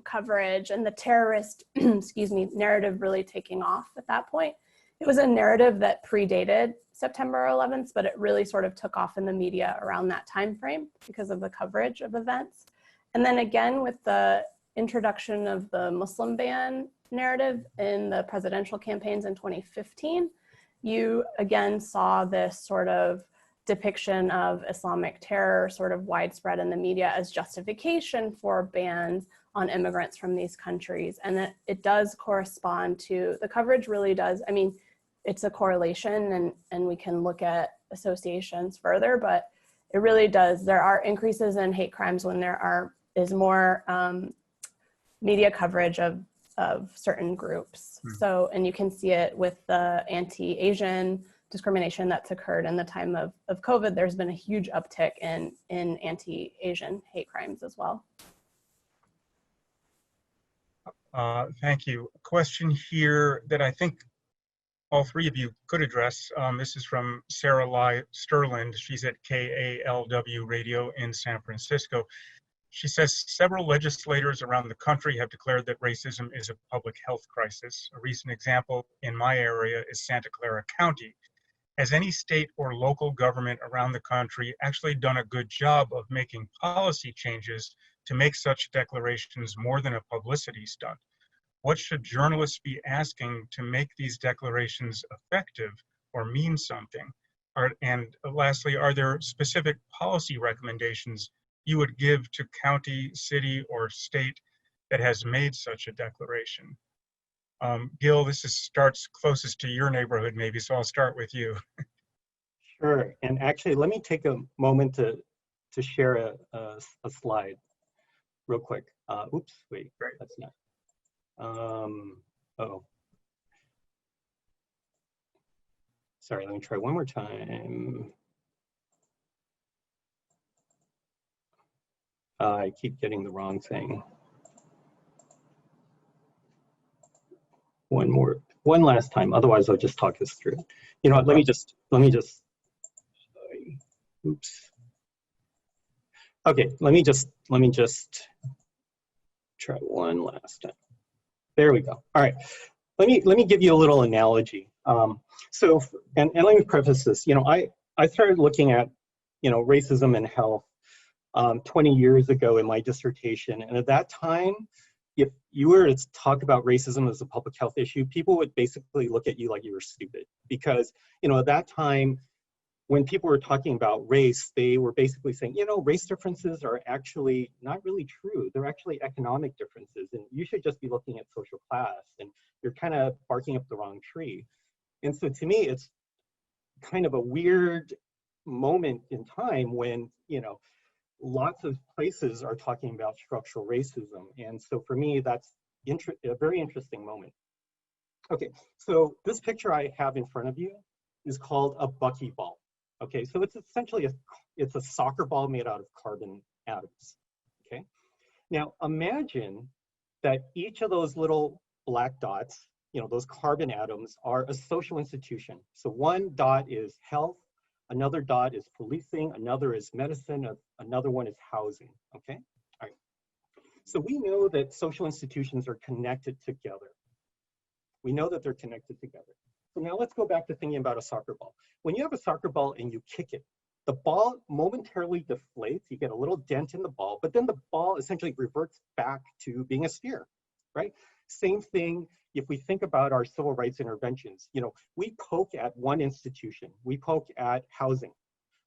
coverage and the terrorist, excuse me, narrative really taking off at that point. It was a narrative that predated September 11th, but it really sort of took off in the media around that time frame because of the coverage of events. And then again, with the introduction of the Muslim ban narrative in the presidential campaigns in 2015, you again saw this sort of depiction of Islamic terror sort of widespread in the media as justification for bans on immigrants from these countries. And that it does correspond to, the coverage really does, I mean, it's a correlation and we can look at associations further, but it really does. There are increases in hate crimes when there is more media coverage of certain groups. So, and you can see it with the anti-Asian discrimination that's occurred in the time of COVID. There's been a huge uptick in anti-Asian hate crimes as well. Thank you. A question here that I think all three of you could address. This is from Sarah Lai Sterland. She's at KALW Radio in San Francisco. She says several legislators around the country have declared that racism is a public health crisis. A recent example in my area is Santa Clara County. Has any state or local government around the country actually done a good job of making policy changes to make such declarations more than a publicity stunt? What should journalists be asking to make these declarations effective or mean something? And lastly, are there specific policy recommendations you would give to county, city, or state that has made such a declaration? Gil, this starts closest to your neighborhood maybe, so I'll start with you. Sure, and actually let me take a moment to share a slide real quick. Oops, wait, Right. that's not. Oh. Sorry, let me try one more time. I keep getting the wrong thing. One last time, otherwise I'll just talk this through. You know what, let me just, oops. Okay, let me just try one last time. There we go. All right, let me give you a little analogy. So, and let me preface this. You know, I started looking at, you know, racism and health 20 years ago in my dissertation, and at that time, if you were to talk about racism as a public health issue, people would basically look at you like you were stupid, because, you know, at that time, when people were talking about race, they were basically saying, you know, race differences are actually not really true. They're actually economic differences, and you should just be looking at social class, and you're kind of barking up the wrong tree. And so to me, it's kind of a weird moment in time when, you know, lots of places are talking about structural racism. And so for me, that's a very interesting moment. Okay, so this picture I have in front of you is called a buckyball. Okay, so it's essentially it's a soccer ball made out of carbon atoms. Okay, now imagine that each of those little black dots, you know, those carbon atoms, are a social institution. So one dot is health, another dot is policing, another is medicine, another one is housing. Okay, all right. So we know that social institutions are connected together. We know that they're connected together. So now let's go back to thinking about a soccer ball. When you have a soccer ball and you kick it, the ball momentarily deflates, you get a little dent in the ball, but then the ball essentially reverts back to being a sphere, right? Same thing if we think about our civil rights interventions. You know, we poke at one institution, we poke at housing,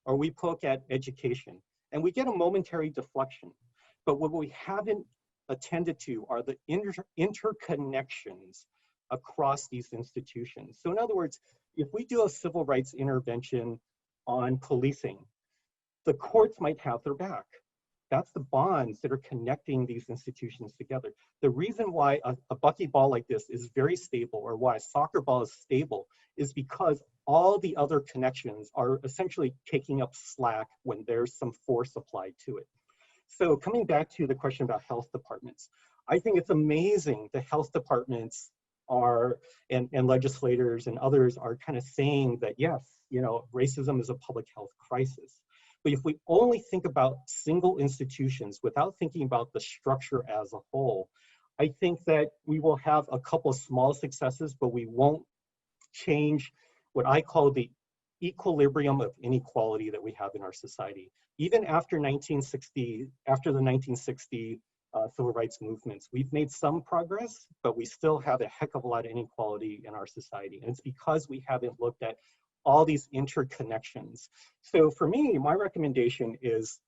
or we poke at education, and we get a momentary deflection. But what we haven't attended to are the interconnections across these institutions. So in other words, if we do a civil rights intervention on policing, the courts might have their back. That's the bonds that are connecting these institutions together. The reason why a buckyball like this is very stable, or why a soccer ball is stable, is because all the other connections are essentially taking up slack when there's some force applied to it. So coming back to the question about health departments, I think it's amazing the health departments are, and legislators and others are kind of saying that, yes, you know, racism is a public health crisis. But if we only think about single institutions without thinking about the structure as a whole, I think that we will have a couple of small successes, but we won't change what I call the equilibrium of inequality that we have in our society. Even after the 1960 civil rights movements, we've made some progress, but we still have a heck of a lot of inequality in our society. And it's because we haven't looked at all these interconnections. So for me, my recommendation is,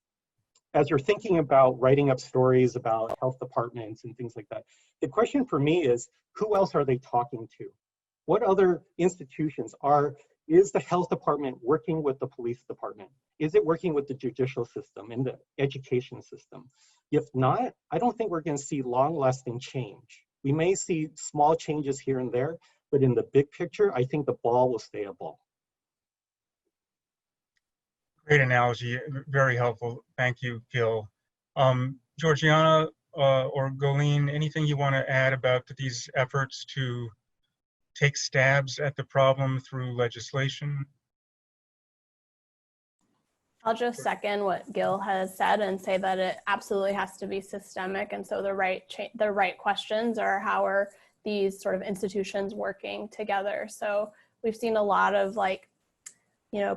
as you're thinking about writing up stories about health departments and things like that, the question for me is, who else are they talking to? What other institutions are Is the health department working with the police department? Is it working with the judicial system and the education system? If not, I don't think we're going to see long-lasting change. We may see small changes here and there, but in the big picture, I think the ball will stay a ball. Great analogy, very helpful. Thank you, Gil. Georgiana or Golene, anything you want to add about these efforts to take stabs at the problem through legislation? I'll just second what Gil has said and say that it absolutely has to be systemic. And so the right questions are, how are these sort of institutions working together? So we've seen a lot of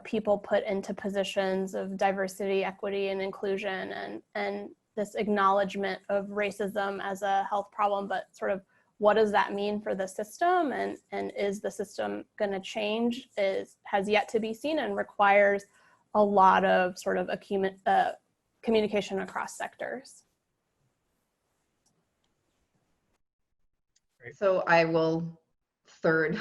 people put into positions of diversity, equity, and inclusion, and this acknowledgement of racism as a health problem, but sort of what does that mean for the system, and is the system going to change, has yet to be seen, and requires a lot of sort of communication across sectors. So I will third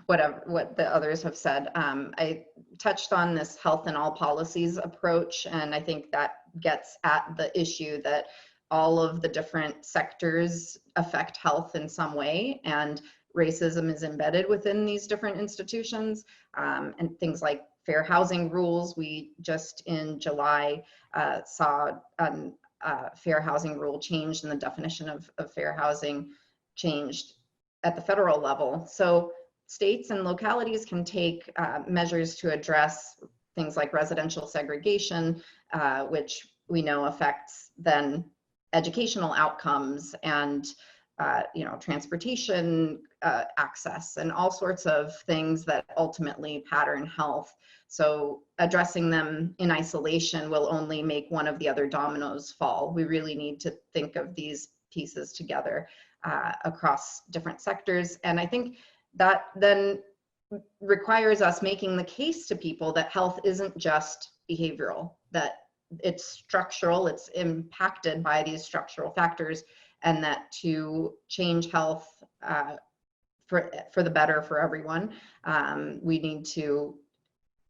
what the others have said. I touched on this health in all policies approach, and I think that gets at the issue that all of the different sectors affect health in some way, and racism is embedded within these different institutions, and things like fair housing rules. We just in July saw a fair housing rule changed, and the definition of fair housing changed at the federal level. So states and localities can take measures to address things like residential segregation, which we know affects then educational outcomes and transportation access and all sorts of things that ultimately pattern health. So addressing them in isolation will only make one of the other dominoes fall. We really need to think of these pieces together across different sectors. And I think that then requires us making the case to people that health isn't just behavioral, that it's structural, it's impacted by these structural factors, and that to change health for the better for everyone, we need to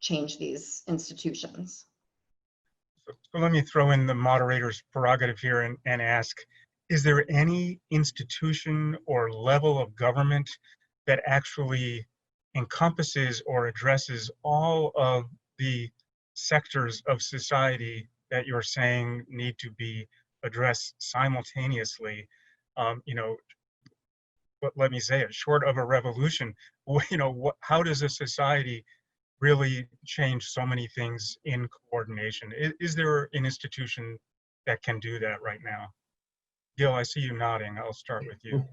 change these institutions. So let me throw in the moderator's prerogative here and ask, is there any institution or level of government that actually encompasses or addresses all of the sectors of society that you're saying need to be addressed simultaneously? But let me say it, short of a revolution, how does a society really change so many things in coordination? Is there an institution that can do that right now? Gil, I see you nodding. I'll start with you.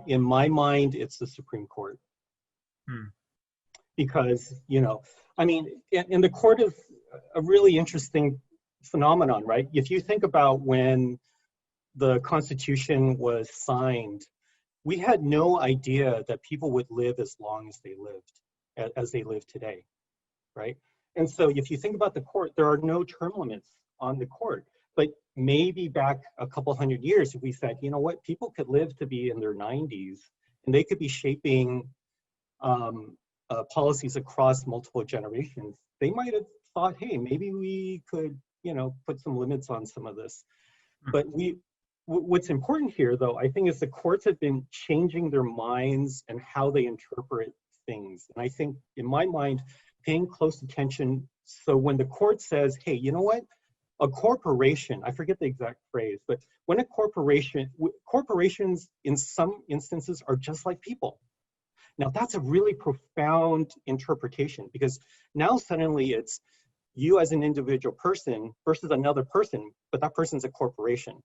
In my mind, it's the Supreme Court. Because, and the court is a really interesting phenomenon, right? If you think about when the Constitution was signed, we had no idea that people would live as long as they live today, right? And so if you think about the court, there are no term limits on the court. But maybe back a couple hundred years, if we said, you know what, people could live to be in their 90s, and they could be shaping policies across multiple generations, they might have thought, hey, maybe we could, put some limits on some of this. But what's important here, though, I think, is the courts have been changing their minds and how they interpret things. And I think, in my mind, paying close attention. So when the court says, hey, you know what? A corporation, I forget the exact phrase, but when corporations in some instances are just like people. Now that's a really profound interpretation, because now suddenly it's you as an individual person versus another person, but that person's a corporation.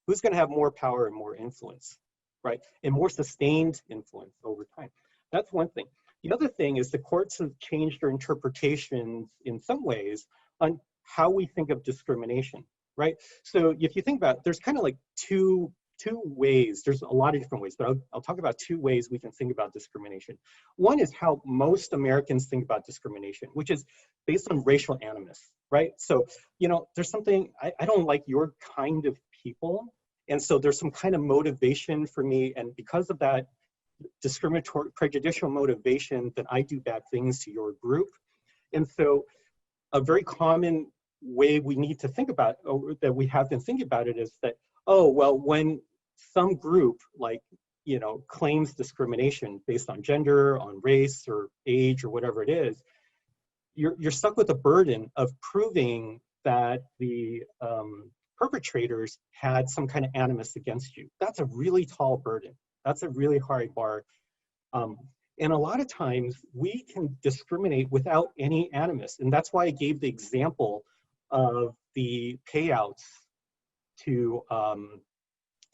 Who's going to have more power and more influence, right? And more sustained influence over time. That's one thing. The other thing is the courts have changed their interpretations in some ways on how we think of discrimination, right? So if you think about it, there's kind of like two ways. There's a lot of different ways, but I'll talk about two ways we can think about discrimination. One is how most Americans think about discrimination, which is based on racial animus, right? So, there's something, I don't like your kind of people. And so there's some kind of motivation for me. And because of that, discriminatory, prejudicial motivation, then I do bad things to your group. And so a very common way we need to think about, or that we have been thinking about it, is that, oh, well, when some group, like, you know, claims discrimination based on gender, on race, or age, or whatever it is, you're stuck with the burden of proving that the perpetrators had some kind of animus against you. That's a really tall burden. That's a really high bar. And a lot of times we can discriminate without any animus. And that's why I gave the example of the payouts to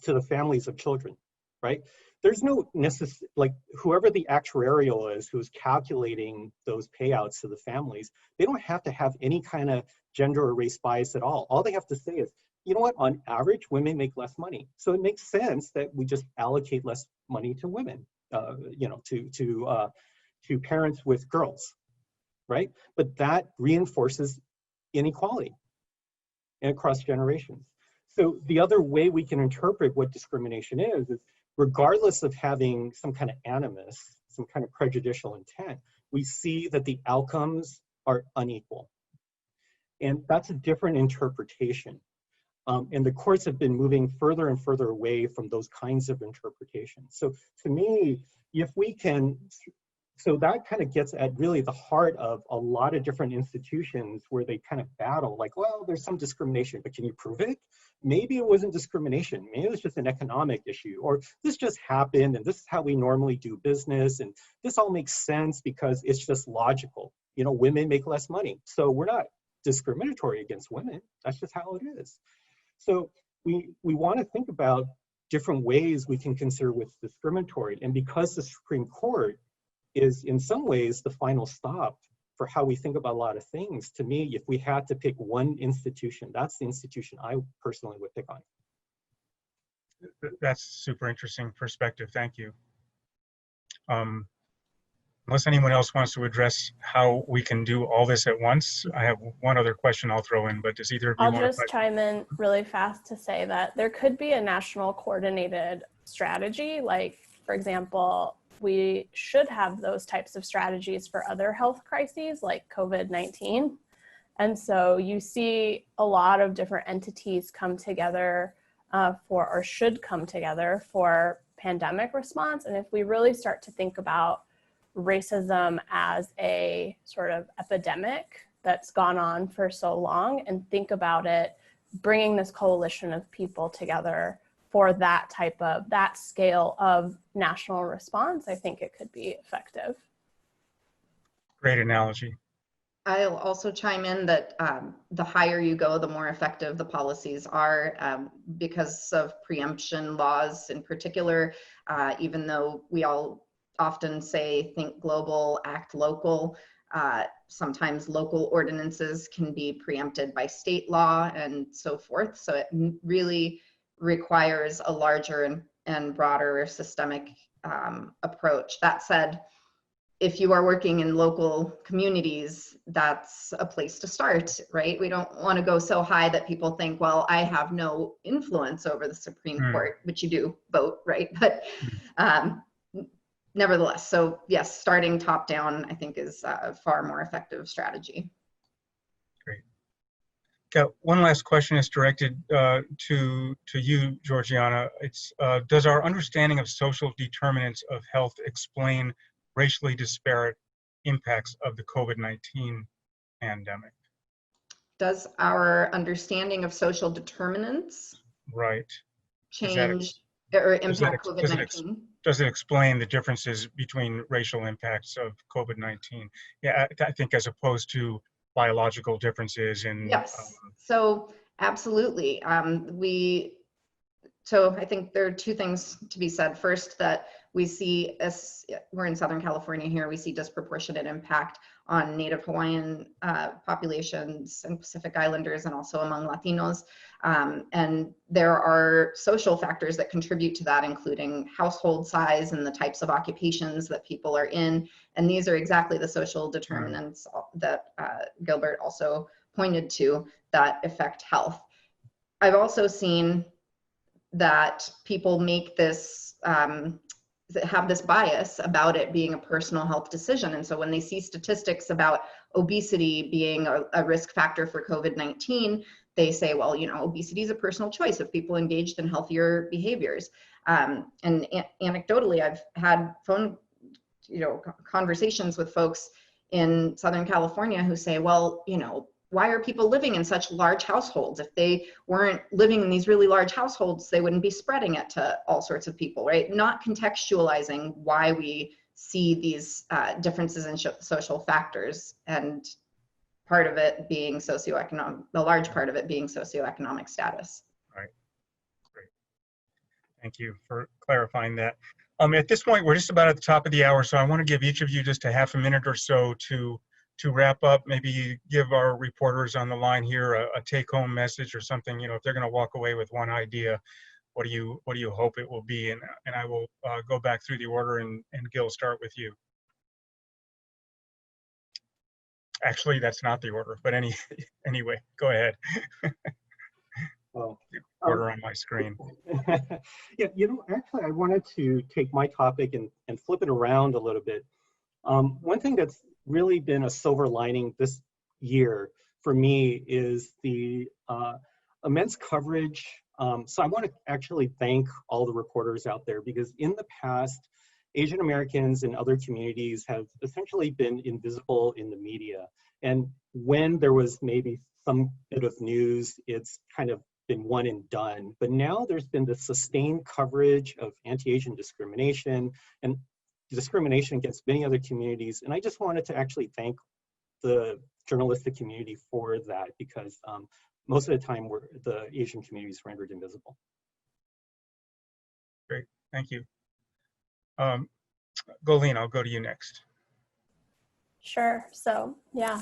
the families of children, right? There's no necessary, like, whoever the actuarial is who's calculating those payouts to the families, they don't have to have any kind of gender or race bias at all. All they have to say is, you know what, on average, women make less money. So it makes sense that we just allocate less money to women, you know, to parents with girls, right? But that reinforces inequality and across generations. So the other way we can interpret what discrimination is regardless of having some kind of animus, some kind of prejudicial intent, we see that the outcomes are unequal. And that's a different interpretation. And the courts have been moving further and further away from those kinds of interpretations. So to me, if we can, so that kind of gets at really the heart of a lot of different institutions where they kind of battle, like, well, there's some discrimination, but can you prove it? Maybe it wasn't discrimination. Maybe it was just an economic issue, or this just happened and this is how we normally do business. And this all makes sense because it's just logical. You know, women make less money. So we're not discriminatory against women. That's just how it is. So we want to think about different ways we can consider what's discriminatory. And because the Supreme Court is in some ways the final stop for how we think about a lot of things, to me, if we had to pick one institution, that's the institution I personally would pick on. That's super interesting perspective. Thank you. Unless anyone else wants to address how we can do all this at once, I have one other question I'll throw in, but does either of you want to? I'll just chime in really fast to say that there could be a national coordinated strategy. Like, for example, we should have those types of strategies for other health crises like COVID-19. And so you see a lot of different entities come together or should come together for pandemic response. And if we really start to think about racism as a sort of epidemic that's gone on for so long and think about it, bringing this coalition of people together for that scale of national response, I think it could be effective. Great analogy. I'll also chime in that the higher you go, the more effective the policies are because of preemption laws in particular, even though we all often say think global, act local. Sometimes local ordinances can be preempted by state law and so forth. So it really requires a larger and broader systemic approach. That said, if you are working in local communities, that's a place to start, right? We don't want to go so high that people think, well, I have no influence over the Supreme Court, which you do vote, right? But nevertheless, so yes, starting top down, I think is a far more effective strategy. Great. Got one last question. It's directed to you, Georgiana. It's does our understanding of social determinants of health explain racially disparate impacts of the COVID-19 pandemic? Does our understanding of social determinants change or impact COVID-19? Does it explain the differences between racial impacts of COVID-19? Yeah, I think as opposed to biological differences in. Yes, so absolutely. So I think there are two things to be said. First, that we see, as we're in Southern California here, we see disproportionate impact on Native Hawaiian populations and Pacific Islanders and also among Latinos. And there are social factors that contribute to that, including household size and the types of occupations that people are in. And these are exactly the social determinants that Gilbert also pointed to that affect health. I've also seen that people make this have this bias about it being a personal health decision. And so when they see statistics about obesity being a risk factor for COVID-19, they say, well, you know, obesity is a personal choice of people engaged in healthier behaviors. And anecdotally, I've had phone, you know, conversations with folks in Southern California who say, well, you know, why are people living in such large households? If they weren't living in these really large households, they wouldn't be spreading it to all sorts of people, right? Not contextualizing why we see these differences in social factors, and part of it being socioeconomic, a large part of it being socioeconomic status. Right. Great. Thank you for clarifying that. At this point, we're just about at the top of the hour, so I want to give each of you just a half a minute or so to wrap up. Maybe give our reporters on the line here a take-home message or something. You know, if they're going to walk away with one idea, what do you hope it will be? And I will go back through the order, and Gil, start with you. Actually, that's not the order, but anyway, go ahead. Well, order on my screen. Yeah, you know, actually, I wanted to take my topic and flip it around a little bit. One thing that's really been a silver lining this year for me is the immense coverage. So I want to actually thank all the reporters out there, because in the past, Asian Americans and other communities have essentially been invisible in the media. And when there was maybe some bit of news, it's kind of been one and done. But now there's been this sustained coverage of anti-Asian discrimination and discrimination against many other communities. And I just wanted to actually thank the journalistic community for that, because most of the time the Asian community is rendered invisible. Great, thank you. Golene, I'll go to you next. Sure. So yeah,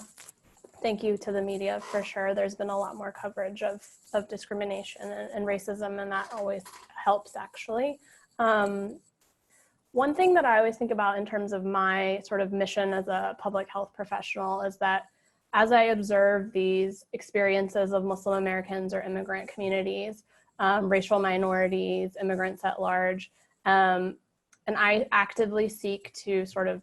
thank you to the media for sure. There's been a lot more coverage of discrimination and racism, and that always helps actually. One thing that I always think about in terms of my sort of mission as a public health professional is that as I observe these experiences of Muslim Americans or immigrant communities, racial minorities, immigrants at large, and I actively seek to sort of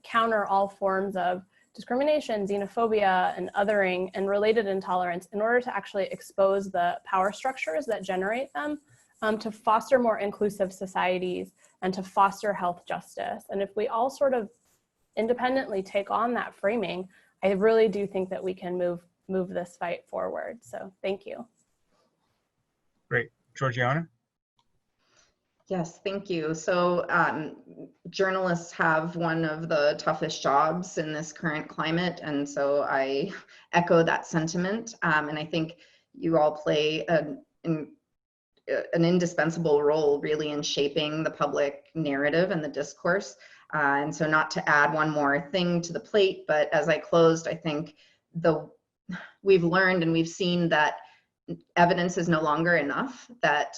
counter all forms of discrimination, xenophobia, and othering and related intolerance in order to actually expose the power structures that generate them, to foster more inclusive societies and to foster health justice. And if we all sort of independently take on that framing, I really do think that we can move this fight forward. So thank you. Great. Georgiana? Yes, thank you. So journalists have one of the toughest jobs in this current climate, and so I echo that sentiment. And I think you all play an indispensable role really in shaping the public narrative and the discourse. And so not to add one more thing to the plate, but as I closed, I think we've learned and we've seen that evidence is no longer enough, that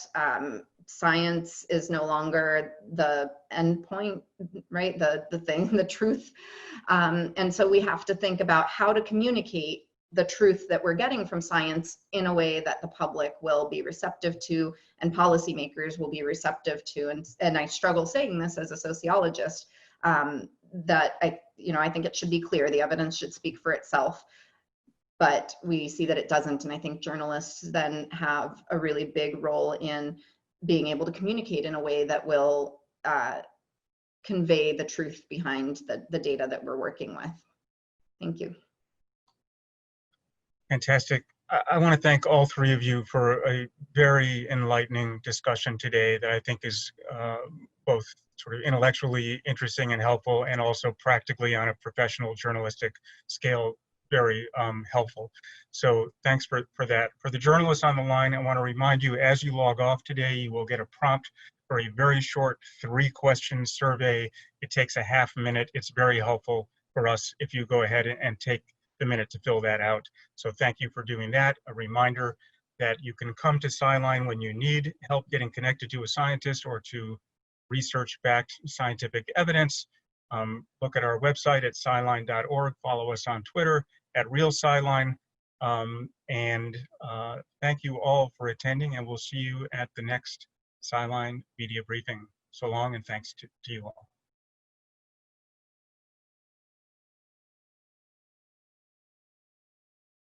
science is no longer the endpoint, right? The truth. And so we have to think about how to communicate the truth that we're getting from science in a way that the public will be receptive to and policymakers will be receptive to. And I struggle saying this as a sociologist, that I think it should be clear, the evidence should speak for itself, but we see that it doesn't. And I think journalists then have a really big role in being able to communicate in a way that will convey the truth behind the data that we're working with. Thank you. Fantastic. I want to thank all three of you for a very enlightening discussion today that I think is both sort of intellectually interesting and helpful, and also practically on a professional journalistic scale, very helpful. So thanks for that. For the journalists on the line, I want to remind you, as you log off today, you will get a prompt for a very short 3-question survey. It takes a half minute. It's very helpful for us if you go ahead and take the minute to fill that out. So thank you for doing that. A reminder that you can come to Sciline when you need help getting connected to a scientist or to research-backed scientific evidence. Look at our website at sciline.org. Follow us on Twitter at RealSciline. And thank you all for attending, and we'll see you at the next Sciline Media Briefing. So long, and thanks to you all.